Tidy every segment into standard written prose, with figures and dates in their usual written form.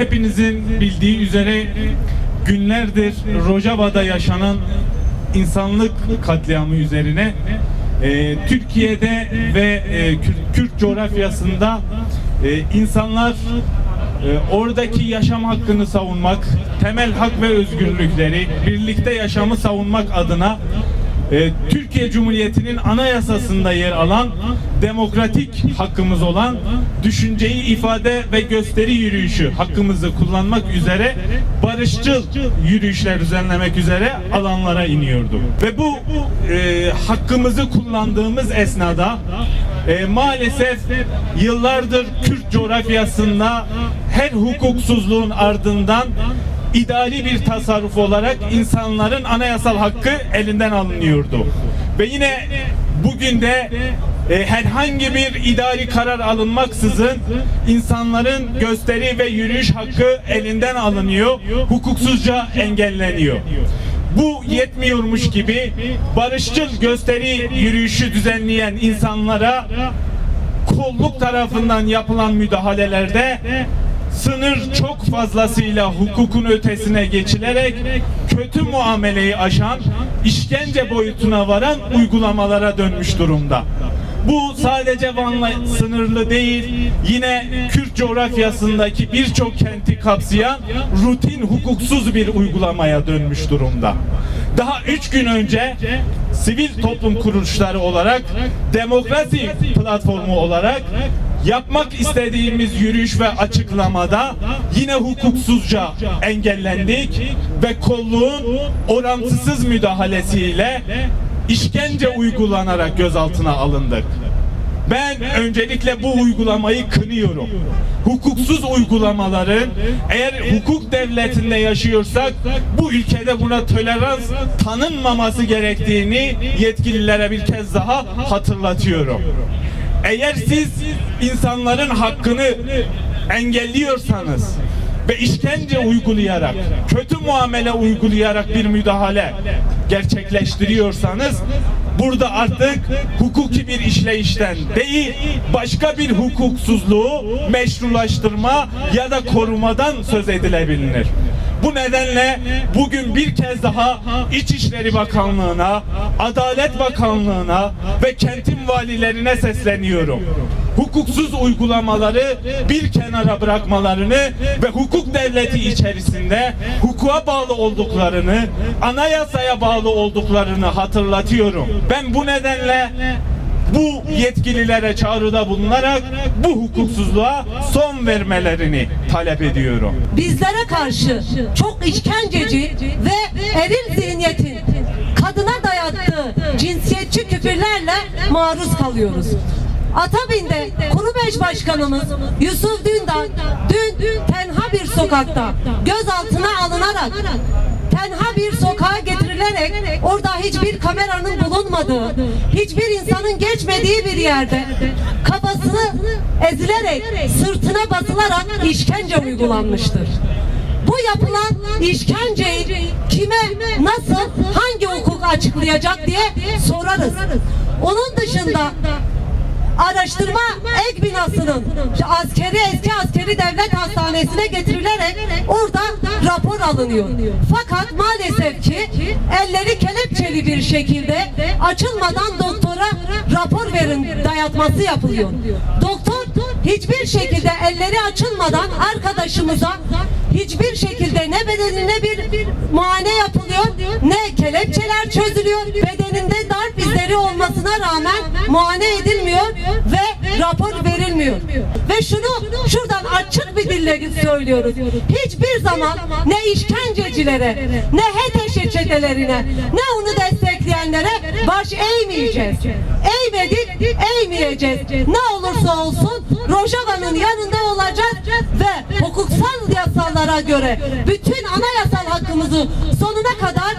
hepinizin bildiği üzere günlerdir Rojava'da yaşanan insanlık katliamı üzerine Türkiye'de ve Kürt coğrafyasında insanlar oradaki yaşam hakkını savunmak, temel hak ve özgürlükleri, birlikte yaşamı savunmak adına Türkiye Cumhuriyeti'nin anayasasında yer alan demokratik hakkımız olan düşünceyi ifade ve gösteri yürüyüşü hakkımızı kullanmak üzere barışçıl yürüyüşler düzenlemek üzere alanlara iniyorduk. Ve bu hakkımızı kullandığımız esnada maalesef yıllardır Kürt coğrafyasında her hukuksuzluğun ardından idari bir tasarruf olarak insanların anayasal hakkı elinden alınıyordu. Ve yine bugün de herhangi bir idari karar alınmaksızın insanların gösteri ve yürüyüş hakkı elinden alınıyor, hukuksuzca engelleniyor. Bu yetmiyormuş gibi barışçıl gösteri yürüyüşü düzenleyen insanlara kolluk tarafından yapılan müdahalelerde sınır çok fazlasıyla hukukun ötesine geçilerek kötü muameleyi aşan, işkence boyutuna varan uygulamalara dönmüş durumda. Bu sadece Van'la sınırlı değil, yine Kürt coğrafyasındaki birçok kenti kapsayan rutin hukuksuz bir uygulamaya dönmüş durumda. Daha 3 gün önce sivil toplum kuruluşları olarak, demokrasi platformu olarak yapmak istediğimiz yürüyüş ve açıklamada yine hukuksuzca engellendik ve kolluğun orantısız müdahalesiyle işkence uygulanarak gözaltına alındık. Ben öncelikle bu uygulamayı kınıyorum. Hukuksuz uygulamaların, eğer hukuk devletinde yaşıyorsak bu ülkede buna tolerans tanınmaması gerektiğini yetkililere bir kez daha hatırlatıyorum. Eğer siz insanların hakkını engelliyorsanız ve işkence uygulayarak, kötü muamele uygulayarak bir müdahale gerçekleştiriyorsanız burada artık hukuki bir işleyişten değil, başka bir hukuksuzluğu meşrulaştırma ya da korumadan söz edilebilir. Bu nedenle bugün bir kez daha İçişleri Bakanlığı'na, Adalet Bakanlığı'na ve kentin valilerine sesleniyorum. Hukuksuz uygulamaları bir kenara bırakmalarını ve hukuk devleti içerisinde hukuka bağlı olduklarını, anayasaya bağlı olduklarını hatırlatıyorum. Ben bu nedenle bu yetkililere çağrıda bulunarak bu hukuksuzluğa son vermelerini talep ediyorum. Bizlere karşı çok işkenceci ve eril zihniyetin kadına dayattığı cinsiyetçi küfürlerle maruz kalıyoruz. Atabin'de Kurum Eş Başkanımız Yusuf Dündar dün tenha bir sokakta gözaltına alınarak, tenha bir sokağa getirilerek, orada hiçbir kameranın bulunmadığı, hiçbir insanın geçmediği bir yerde kafasını ezilerek, sırtına basılarak işkence uygulanmıştır. Bu yapılan işkenceyi kime, nasıl, hangi hukuk açıklayacak diye sorarız. Onun dışında araştırma ek binasının eski askeri devlet hastanesine getirilerek orada rapor alınıyor. Fakat maalesef ki elleri kelepçeli bir şekilde açılmadan doktora rapor verin dayatması yapılıyor. Doktor hiçbir şekilde elleri açılmadan arkadaşımıza hiçbir şekilde ne bedenine bir muayene yapılıyor, ne kelepçeler çözülüyor, bedeninde darp izleri olmasına rağmen muayene edilmiyor ve rapor verilmiyor. Ve şunu şuradan açık bir dille söylüyoruz. Hiçbir zaman ne işkencecilere, ne HTŞ çetelerine, ne onu destekleyenlere baş eğmeyeceğiz. Eğmedik, eğmeyeceğiz. Ne olursa olsun Rojava'nın yanında olacağız ve hukuksal yasalara göre bütün anayasal hakkımızı sonuna kadar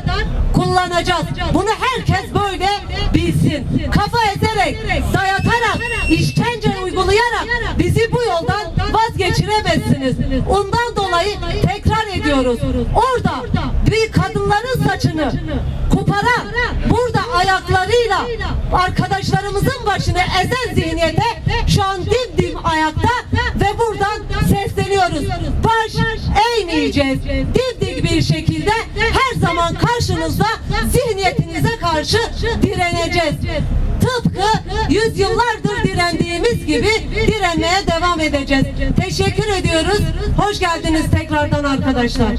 kullanacağız. Bunu herkes böyle bilsin. Kafa ezerek, dayatarak, işkence uygulayarak bizi bu yoldan vazgeçiremezsiniz. Ondan dolayı tekrar ediyoruz. Orada bir kadınların saçını koparan, burada ayaklarıyla arkadaşlarımızın başını ezen zihniyete şu an dimdim ayakta ve buradan sesleniyoruz. Baş eğilmeyeceğiz. Dimdik bir şekilde her zaman karşınızda zihniyetinize karşı direneceğiz. Tıpkı yüzyıllardır direndiğimiz gibi direnmeye devam edeceğiz. Teşekkür ediyoruz. Hoş geldiniz tekrardan arkadaşlar.